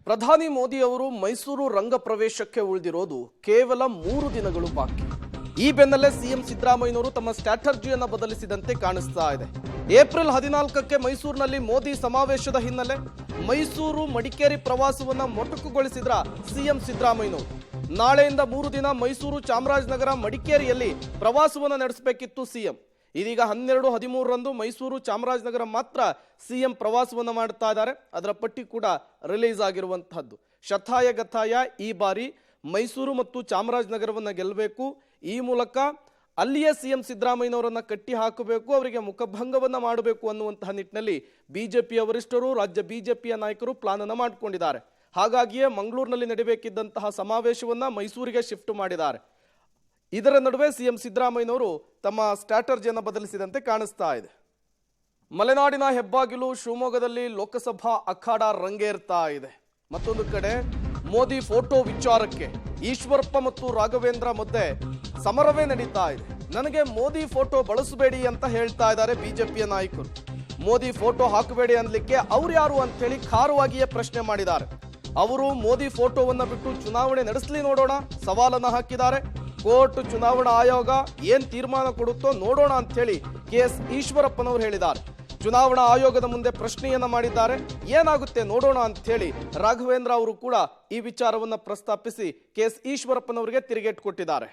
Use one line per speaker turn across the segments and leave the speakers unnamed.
ಪ್ರಧಾನಿ ಮೋದಿ ಅವರು ಮೈಸೂರು ರಂಗ ಪ್ರವೇಶಕ್ಕೆ ಉಳಿದಿರೋದು ಕೇವಲ 3 ದಿನಗಳು ಬಾಕಿ. ಈ ಬೆನ್ನಲ್ಲೇ ಸಿಎಂ ಸಿದ್ದರಾಮಯ್ಯನವರು ತಮ್ಮ ಸ್ಟ್ರಾಟಜಿಯನ್ನು ಬದಲಿಸಿದಂತೆ ಕಾಣಿಸ್ತಾ ಇದೆ. ಏಪ್ರಿಲ್ 14ಕ್ಕೆ ಮೈಸೂರಿನಲ್ಲಿ ಮೋದಿ ಸಮಾವೇಶದ ಹಿನ್ನೆಲೆ ಮೈಸೂರು ಮಡಿಕೇರಿ ಪ್ರವಾಸವನ್ನ ಮೊಟಕುಗೊಳಿಸಿದ್ರ ಸಿಎಂ ಸಿದ್ದರಾಮಯ್ಯನವರು. ನಾಳೆಯಿಂದ 3 ದಿನ ಮೈಸೂರು, ಚಾಮರಾಜನಗರ, ಮಡಿಕೇರಿಯಲ್ಲಿ ಪ್ರವಾಸವನ್ನ ನಡೆಸಬೇಕಿತ್ತು ಸಿಎಂ. ಇದೀಗ 12, 13ರಂದು ಮೈಸೂರು, ಚಾಮರಾಜನಗರ ಮಾತ್ರ ಸಿಎಂ ಪ್ರವಾಸವನ್ನು ಮಾಡ್ತಾ ಇದ್ದಾರೆ. ಅದರ ಪಟ್ಟಿ ಕೂಡ ರಿಲೀಸ್ ಆಗಿರುವಂತಹದ್ದು. ಶತಾಯ ಗತಾಯ ಈ ಬಾರಿ ಮೈಸೂರು ಮತ್ತು ಚಾಮರಾಜನಗರವನ್ನು ಗೆಲ್ಲಬೇಕು. ಈ ಮೂಲಕ ಅಲ್ಲಿಯೇ ಸಿಎಂ ಸಿದ್ದರಾಮಯ್ಯನವರನ್ನ ಕಟ್ಟಿ ಹಾಕಬೇಕು, ಅವರಿಗೆ ಮುಖಭಂಗವನ್ನ ಮಾಡಬೇಕು ಅನ್ನುವಂತಹ ನಿಟ್ಟಿನಲ್ಲಿ ಬಿಜೆಪಿಯ ವರಿಷ್ಠರು, ರಾಜ್ಯ ಬಿಜೆಪಿಯ ನಾಯಕರು ಪ್ಲಾನ್ ಅನ್ನು ಮಾಡಿಕೊಂಡಿದ್ದಾರೆ. ಹಾಗಾಗಿಯೇ ಮಂಗಳೂರಿನಲ್ಲಿ ನಡೆಯಬೇಕಿದ್ದಂತಹ ಸಮಾವೇಶವನ್ನ ಮೈಸೂರಿಗೆ ಶಿಫ್ಟ್ ಮಾಡಿದ್ದಾರೆ. ಇದರ ನಡುವೆ ಸಿಎಂ ಸಿದ್ದರಾಮಯ್ಯನವರು ತಮ್ಮ ಸ್ಟ್ರಾಟಜಿಯನ್ನು ಬದಲಿಸಿದಂತೆ ಕಾಣಿಸ್ತಾ ಇದೆ. ಮಲೆನಾಡಿನ ಹೆಬ್ಬಾಗಿಲು ಶಿವಮೊಗ್ಗದಲ್ಲಿ ಲೋಕಸಭಾ ಅಖಾಡ ರಂಗೇರ್ತಾ ಇದೆ. ಮತ್ತೊಂದು ಕಡೆ ಮೋದಿ ಫೋಟೋ ವಿಚಾರಕ್ಕೆ ಈಶ್ವರಪ್ಪ ಮತ್ತು ರಾಘವೇಂದ್ರ ಮಧ್ಯೆ ಸಮರವೇ ನಡೀತಾ ಇದೆ. ನನಗೆ ಮೋದಿ ಫೋಟೋ ಬಳಸಬೇಡಿ ಅಂತ ಹೇಳ್ತಾ ಇದ್ದಾರೆ ಬಿಜೆಪಿಯ ನಾಯಕರು. ಮೋದಿ ಫೋಟೋ ಹಾಕಬೇಡಿ ಅನ್ಲಿಕ್ಕೆ ಅವ್ರು ಯಾರು ಅಂತ ಹೇಳಿ ಖಾರವಾಗಿಯೇ ಪ್ರಶ್ನೆ ಮಾಡಿದ್ದಾರೆ. ಅವರು ಮೋದಿ ಫೋಟೋವನ್ನ ಬಿಟ್ಟು ಚುನಾವಣೆ ನಡೆಸಲಿ ನೋಡೋಣ ಸವಾಲನ್ನ ಹಾಕಿದ್ದಾರೆ. ಕೋರ್ಟ್, ಚುನಾವಣಾ ಆಯೋಗ ಏನ್ ತೀರ್ಮಾನ ಕೊಡುತ್ತೋ ನೋಡೋಣ ಅಂತ ಹೇಳಿ ಕೆಎಸ್ ಈಶ್ವರಪ್ಪನವರು ಹೇಳಿದ್ದಾರೆ. ಚುನಾವಣಾ ಆಯೋಗದ ಮುಂದೆ ಪ್ರಶ್ನೆಯನ್ನ ಮಾಡಿದ್ದಾರೆ. ಏನಾಗುತ್ತೆ ನೋಡೋಣ ಅಂತ ಹೇಳಿ ರಾಘವೇಂದ್ರ ಅವರು ಕೂಡ ಈ ವಿಚಾರವನ್ನ ಪ್ರಸ್ತಾಪಿಸಿ ಕೆಎಸ್ ಈಶ್ವರಪ್ಪನವರಿಗೆ ತಿರುಗೇಟು ಕೊಟ್ಟಿದ್ದಾರೆ.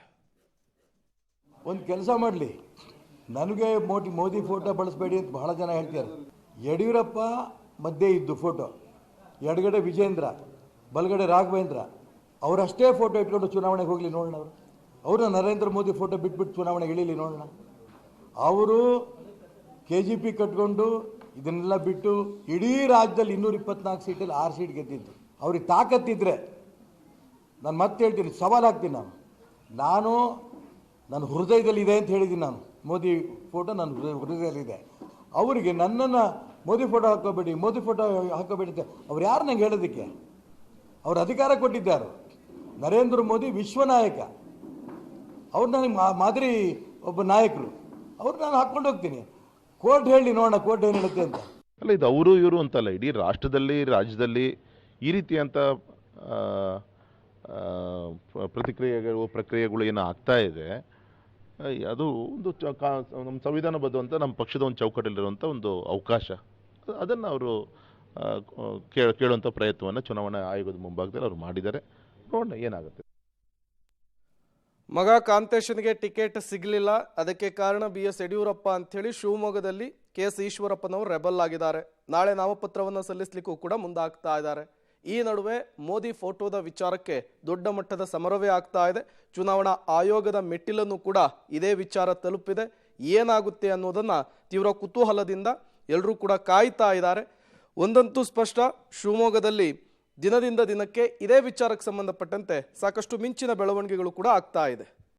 ಒಂದು ಕೆಲಸ ಮಾಡಲಿ, ನನಗೆ ಮೋದಿ ಫೋಟೋ ಬಳಸಬೇಡಿ ಅಂತ ಬಹಳ ಜನ ಹೇಳ್ತಾರೆ. ಯಡಿಯೂರಪ್ಪ ಮಧ್ಯೆ ಇದ್ದು ಫೋಟೋ, ಎಡಗಡೆ ವಿಜೇಂದ್ರ, ಬಲಗಡೆ ರಾಘವೇಂದ್ರ, ಅವರಷ್ಟೇ ಫೋಟೋ ಇಟ್ಕೊಂಡು ಚುನಾವಣೆಗೆ ಹೋಗಲಿ ನೋಡೋಣ. ಅವರು ನರೇಂದ್ರ ಮೋದಿ ಫೋಟೋ ಬಿಟ್ಬಿಟ್ಟು ಚುನಾವಣೆಗೆ ಇಳೀಲಿ ನೋಡೋಣ. ಅವರು KGP ಕಟ್ಕೊಂಡು ಇದನ್ನೆಲ್ಲ ಬಿಟ್ಟು ಇಡೀ ರಾಜ್ಯದಲ್ಲಿ 224 ಸೀಟಲ್ಲಿ 6 ಸೀಟ್ ಗೆದ್ದಿದ್ದು. ಅವ್ರಿಗೆ ತಾಕತ್ತಿದ್ರೆ ನಾನು ಮತ್ತೆ ಹೇಳ್ತೀನಿ, ಸವಾಲು ಹಾಕ್ತೀನಿ. ನನ್ನ ಹೃದಯದಲ್ಲಿ ಇದೆ ಅಂತ ಹೇಳಿದ್ದೀನಿ. ನಾನು ಮೋದಿ ಫೋಟೋ ನನ್ನ ಹೃದಯದಲ್ಲಿದೆ. ಅವರಿಗೆ ನನ್ನನ್ನು ಮೋದಿ ಫೋಟೋ ಹಾಕೋಬೇಡಿ ಅಂತ ಅವ್ರು ಯಾರು ನಂಗೆ ಹೇಳೋದಕ್ಕೆ? ಅವ್ರು ಅಧಿಕಾರ ಕೊಟ್ಟಿದ್ದಾರೆ. ನರೇಂದ್ರ ಮೋದಿ ವಿಶ್ವನಾಯಕ, ಅವ್ರು ನನಗೆ ಮಾದರಿ ಒಬ್ಬ ನಾಯಕರು. ಅವ್ರು ನಾನು ಹಾಕ್ಕೊಂಡು ಹೋಗ್ತೀನಿ. ಕೋರ್ಟ್ ಹೇಳಿ ನೋಡೋಣ, ಕೋರ್ಟ್ ಏನು ಹೇಳುತ್ತೆ ಅಂತ.
ಅಲ್ಲ, ಇದು ಅವರು ಇವರು ಅಂತಲ್ಲ, ಇಡೀ ರಾಜ್ಯದಲ್ಲಿ ಈ ರೀತಿಯಂಥ ಪ್ರಕ್ರಿಯೆಗಳು ಏನು ಆಗ್ತಾ ಇದೆ, ಅದು ಒಂದು ನಮ್ಮ ಸಂವಿಧಾನಬದ್ಧ ನಮ್ಮ ಪಕ್ಷದ ಒಂದು ಚೌಕಟ್ಟಲ್ಲಿರುವಂಥ ಒಂದು ಅವಕಾಶ. ಅದನ್ನು ಅವರು ಕೇಳುವಂಥ ಪ್ರಯತ್ನವನ್ನು ಚುನಾವಣಾ ಆಯೋಗದ ಮುಂಭಾಗದಲ್ಲಿ ಅವರು ಮಾಡಿದ್ದಾರೆ. ನೋಡೋಣ ಏನಾಗುತ್ತೆ.
ಮಗ ಕಾಂತೇಶನ್ಗೆ ಟಿಕೆಟ್ ಸಿಗಲಿಲ್ಲ, ಅದಕ್ಕೆ ಕಾರಣ BS ಯಡಿಯೂರಪ್ಪ ಅಂಥೇಳಿ ಶಿವಮೊಗ್ಗದಲ್ಲಿ ಕೆಎಸ್ ಈಶ್ವರಪ್ಪನವರು ರೆಬಲ್ ಆಗಿದ್ದಾರೆ. ನಾಳೆ ನಾಮಪತ್ರವನ್ನು ಸಲ್ಲಿಸಲಿಕ್ಕೂ ಕೂಡ ಮುಂದಾಗ್ತಾ ಇದ್ದಾರೆ. ಈ ನಡುವೆ ಮೋದಿ ಫೋಟೋದ ವಿಚಾರಕ್ಕೆ ದೊಡ್ಡ ಮಟ್ಟದ ಸಮರವೇ ಆಗ್ತಾ ಇದೆ. ಚುನಾವಣಾ ಆಯೋಗದ ಮೆಟ್ಟಿಲನ್ನು ಕೂಡ ಇದೇ ವಿಚಾರ ತಲುಪಿದೆ. ಏನಾಗುತ್ತೆ ಅನ್ನೋದನ್ನ ತೀವ್ರ ಕುತೂಹಲದಿಂದ ಎಲ್ಲರೂ ಕೂಡ ಕಾಯ್ತಾ ಇದ್ದಾರೆ. ಒಂದಂತೂ ಸ್ಪಷ್ಟ, ಶಿವಮೊಗ್ಗದಲ್ಲಿ ದಿನದಿಂದ ದಿನಕ್ಕೆ ಇದೇ ವಿಚಾರಕ್ಕೆ ಸಂಬಂಧಪಟ್ಟಂತೆ ಸಾಕಷ್ಟು ಮಿಂಚಿನ ಬೆಳವಣಿಗೆಗಳು ಕೂಡ ಆಗ್ತಾ ಇದೆ.